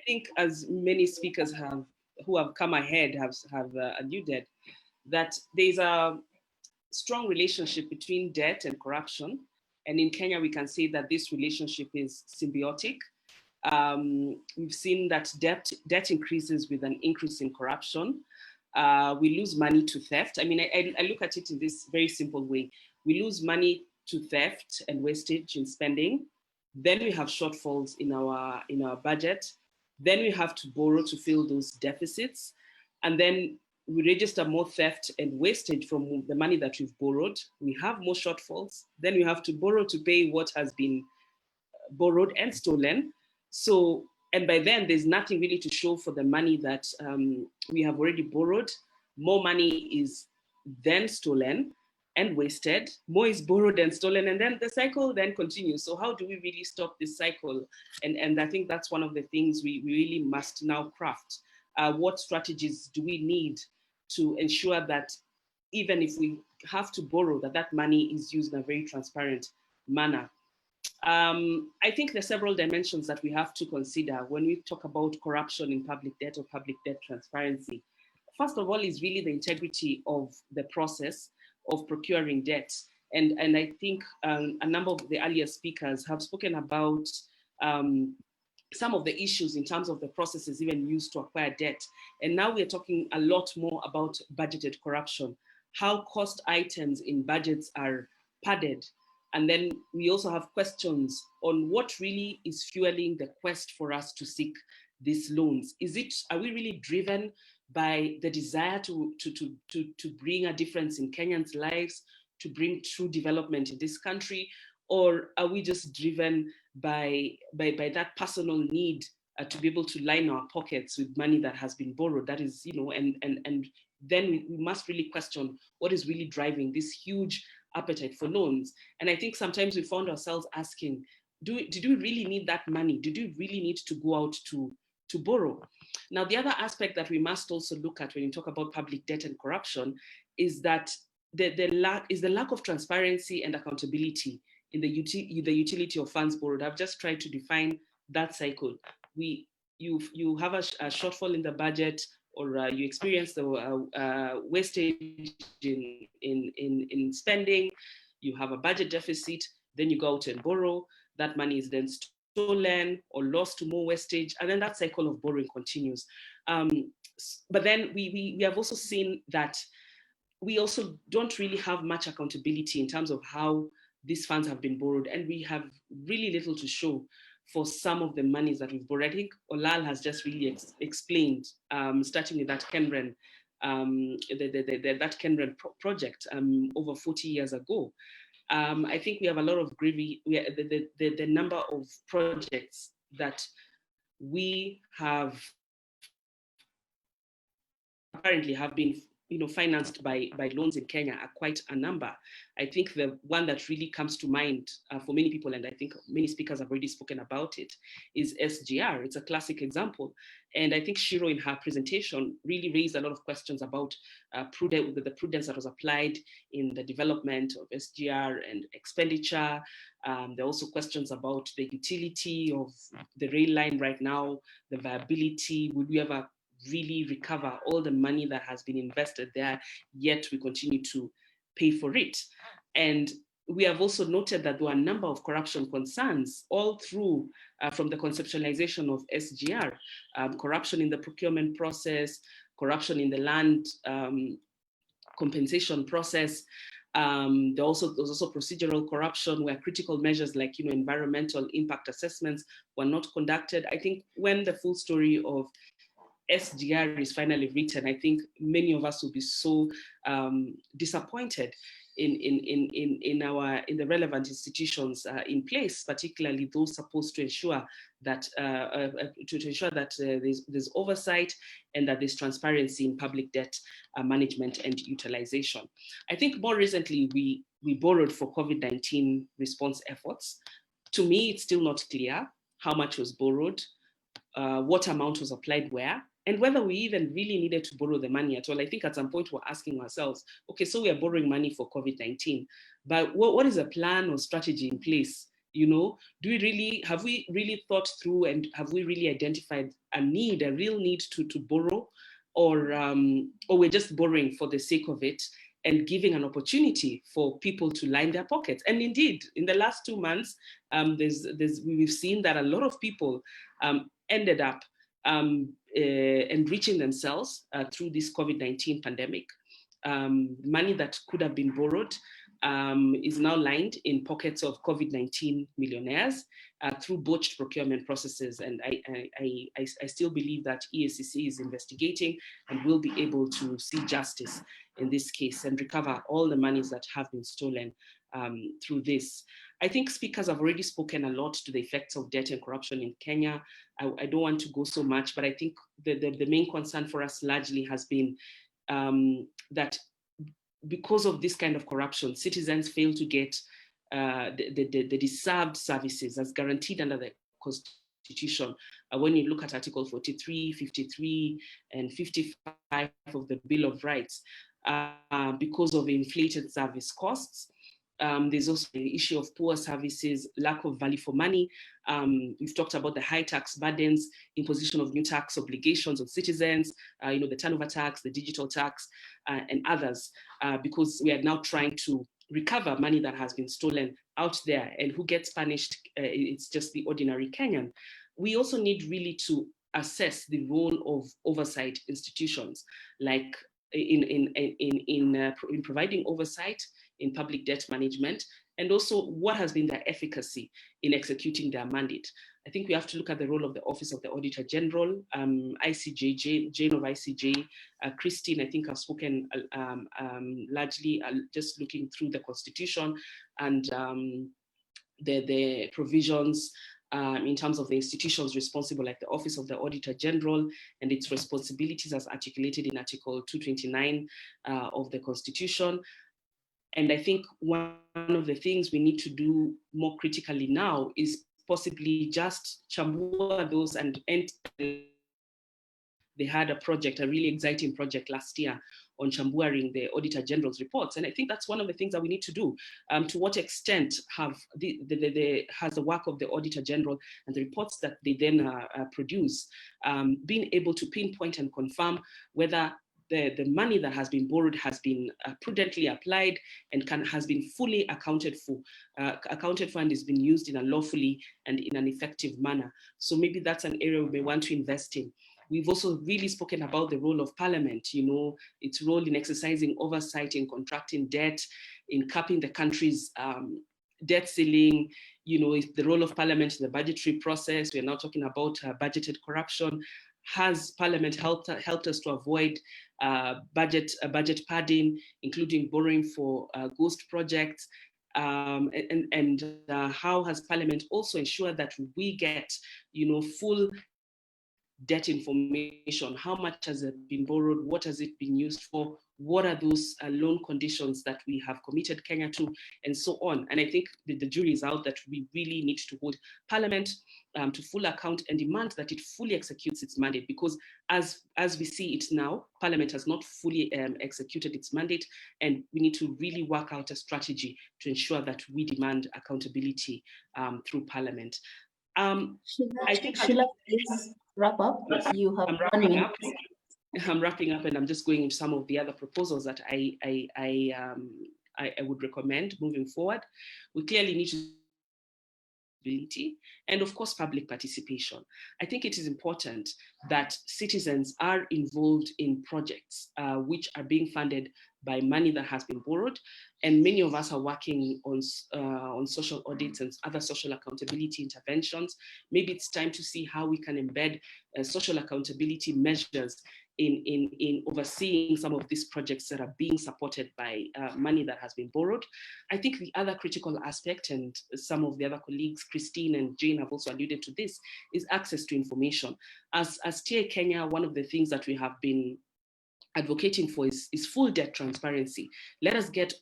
think, as many speakers who have come ahead have alluded, that there's a strong relationship between debt and corruption. And in Kenya, we can say that this relationship is symbiotic. We've seen that debt increases with an increase in corruption. We lose money to theft. I mean, I look at it in this very simple way. We lose money to theft and wastage in spending. Then we have shortfalls in our budget. Then we have to borrow to fill those deficits. And then we register more theft and wastage from the money that we've borrowed. We have more shortfalls. Then we have to borrow to pay what has been borrowed and stolen. So, and by then there's nothing really to show for the money that we have already borrowed. More money is then stolen and wasted. More is borrowed and stolen, and then the cycle then continues. So how do we really stop this cycle? And I think that's one of the things we really must now craft. What strategies do we need to ensure that even if we have to borrow, that money is used in a very transparent manner? I think there are several dimensions that we have to consider when we talk about corruption in public debt or public debt transparency. First of all is really the integrity of the process of procuring debt. And I think a number of the earlier speakers have spoken about some of the issues in terms of the processes even used to acquire debt. And now we're talking a lot more about budgeted corruption, how cost items in budgets are padded. And then we also have questions on what really is fueling the quest for us to seek these loans. Are we really driven by the desire to bring a difference in Kenyans' lives, to bring true development in this country? Or are we just driven by that personal need to be able to line our pockets with money that has been borrowed? That is, and then we must really question what is really driving this huge appetite for loans. And I think sometimes we found ourselves asking, did we really need that money? Did we really need to go out to borrow? Now, the other aspect that we must also look at when you talk about public debt and corruption is that the lack of transparency and accountability in the utility of funds borrowed. I've just tried to define that cycle. You have a shortfall in the budget, or you experience the wastage in spending, you have a budget deficit, then you go out and borrow, that money is then stolen or lost to more wastage, and then that cycle of borrowing continues. But then we have also seen that we also don't really have much accountability in terms of how these funds have been borrowed, and we have really little to show for some of the monies that we've borrowed. I think Olal has just really explained, starting with that Kenren, that Kenren project over 40 years ago. I think we have a lot of the number of projects that we have apparently have been financed by loans in Kenya are quite a number. I think the one that really comes to mind for many people, and I think many speakers have already spoken about it, is SGR. It's a classic example. And I think Shiro in her presentation really raised a lot of questions about the prudence that was applied in the development of SGR and expenditure. There are also questions about the utility of the rail line right now, the viability. Would we ever really recover all the money that has been invested there, yet we continue to pay for it? And we have also noted that there were a number of corruption concerns all through from the conceptualization of SGR, corruption in the procurement process, corruption in the land compensation process. There was also procedural corruption where critical measures like environmental impact assessments were not conducted. I think when the full story of SGR is finally written, I think many of us will be so disappointed in the relevant institutions in place, particularly those supposed to ensure that there's oversight and that there's transparency in public debt management and utilization. I think more recently we borrowed for COVID-19 response efforts. To me, it's still not clear how much was borrowed, what amount was applied where, and whether we even really needed to borrow the money at all. I think at some point we're asking ourselves, okay, so we are borrowing money for COVID-19, but what is a plan or strategy in place have we really thought through, and have we really identified a real need to borrow, or we're just borrowing for the sake of it and giving an opportunity for people to line their pockets? And indeed, in the last 2 months, we've seen that a lot of people ended up enriching themselves through this COVID-19 pandemic. Money that could have been borrowed is now lined in pockets of COVID-19 millionaires through botched procurement processes. And I still believe that EACC is investigating and will be able to see justice in this case and recover all the monies that have been stolen through this. I think speakers have already spoken a lot to the effects of debt and corruption in Kenya. I don't want to go so much, but I think the main concern for us largely has been that because of this kind of corruption, citizens fail to get the deserved services as guaranteed under the Constitution. When you look at Article 43, 53, and 55 of the Bill of Rights, because of inflated service costs. There's also the issue of poor services, lack of value for money. We've talked about the high tax burdens, imposition of new tax obligations on citizens, the turnover tax, the digital tax, and others, because we are now trying to recover money that has been stolen out there, and who gets punished, it's just the ordinary Kenyan. We also need really to assess the role of oversight institutions, like in providing oversight in public debt management, and also what has been their efficacy in executing their mandate. I think we have to look at the role of the Office of the Auditor General, ICJ, Jane of ICJ, Christine, I think have spoken largely just looking through the Constitution and the provisions in terms of the institutions responsible, like the Office of the Auditor General and its responsibilities as articulated in Article 229 of the Constitution. And I think one of the things we need to do more critically now is possibly just chambua those and they had a really exciting project last year on chambuaring the Auditor General's reports. And I think that's one of the things that we need to do. To what extent has the work of the Auditor General and the reports that they then produce been able to pinpoint and confirm whether the money that has been borrowed has been prudently applied and has been fully accounted for and is being used in a lawfully and in an effective manner. So maybe that's an area we may want to invest in. We've also really spoken about the role of Parliament, its role in exercising oversight in contracting debt, in capping the country's debt ceiling, the role of Parliament in the budgetary process. We're now talking about budgeted corruption. Has Parliament helped us to avoid budget padding, including borrowing for ghost projects? And how has Parliament also ensured that we get, full debt information? How much has it been borrowed? What has it been used for? What are those loan conditions that we have committed Kenya to, and so on? And I think the jury is out that we really need to hold Parliament to full account and demand that it fully executes its mandate, because as we see it now, Parliament has not fully executed its mandate, and we need to really work out a strategy to ensure that we demand accountability through Parliament. I think Sheila, please wrap up. You have 1 minute. I'm wrapping up, and I'm just going into some of the other proposals that I would recommend moving forward. We clearly need to and of course public participation. I think it is important that citizens are involved in projects which are being funded by money that has been borrowed, and many of us are working on social audits and other social accountability interventions. Maybe it's time to see how we can embed social accountability measures in overseeing some of these projects that are being supported by money that has been borrowed. I think the other critical aspect, and some of the other colleagues, Christine and Jane, have also alluded to this, is access to information. As TIA Kenya, one of the things that we have been advocating for is full debt transparency. Let us get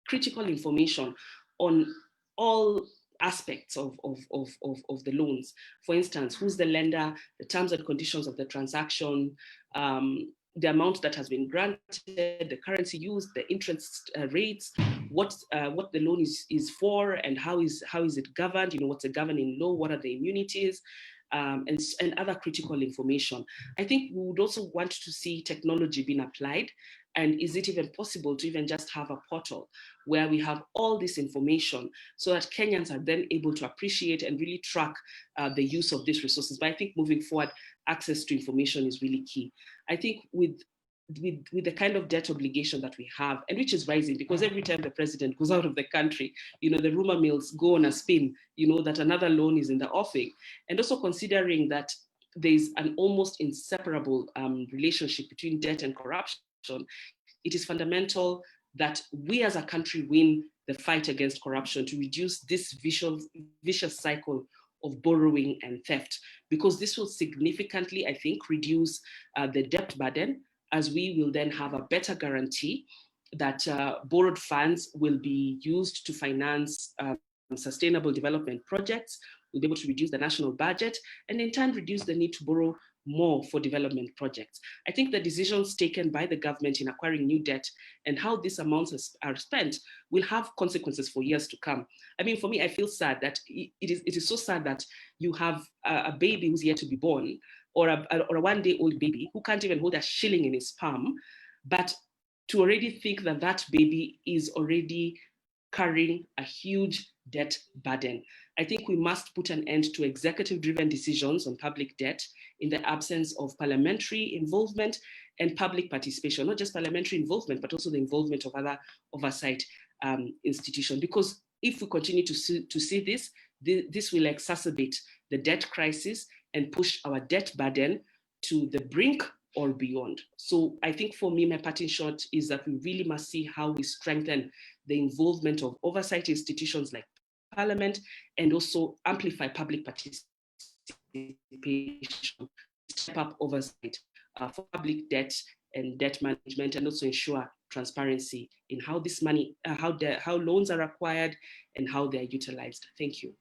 critical information on all aspects of the loans. For instance, who's the lender, the terms and conditions of the transaction, the amount that has been granted, the currency used, the interest rates, what the loan is for, and how is it governed, what's the governing law, what are the immunities, and other critical information. I think we would also want to see technology being applied. And is it even possible to even just have a portal where we have all this information so that Kenyans are then able to appreciate and really track the use of these resources? But I think moving forward, access to information is really key. I think with the kind of debt obligation that we have, and which is rising, because every time the president goes out of the country, the rumor mills go on a spin, that another loan is in the offing. And also considering that there's an almost inseparable relationship between debt and corruption, it is fundamental that we as a country win the fight against corruption to reduce this vicious cycle of borrowing and theft, because this will significantly, I think, reduce the debt burden, as we will then have a better guarantee that borrowed funds will be used to finance sustainable development projects. We'll be able to reduce the national budget and in turn reduce the need to borrow more for development projects. I think the decisions taken by the government in acquiring new debt and how these amounts are spent will have consequences for years to come. I mean, for me, I feel sad that it is so sad that you have a baby who's yet to be born, or a one-day-old baby who can't even hold a shilling in his palm, but to already think that that baby is already carrying a huge debt burden. I think we must put an end to executive-driven decisions on public debt in the absence of parliamentary involvement and public participation, not just parliamentary involvement, but also the involvement of other oversight institutions. Because if we continue to see this, this will exacerbate the debt crisis and push our debt burden to the brink or beyond. So I think for me, my parting shot is that we really must see how we strengthen the involvement of oversight institutions like Parliament and also amplify public participation, step up oversight for public debt and debt management, and also ensure transparency in how this money, how loans are acquired and how they're utilized. Thank you.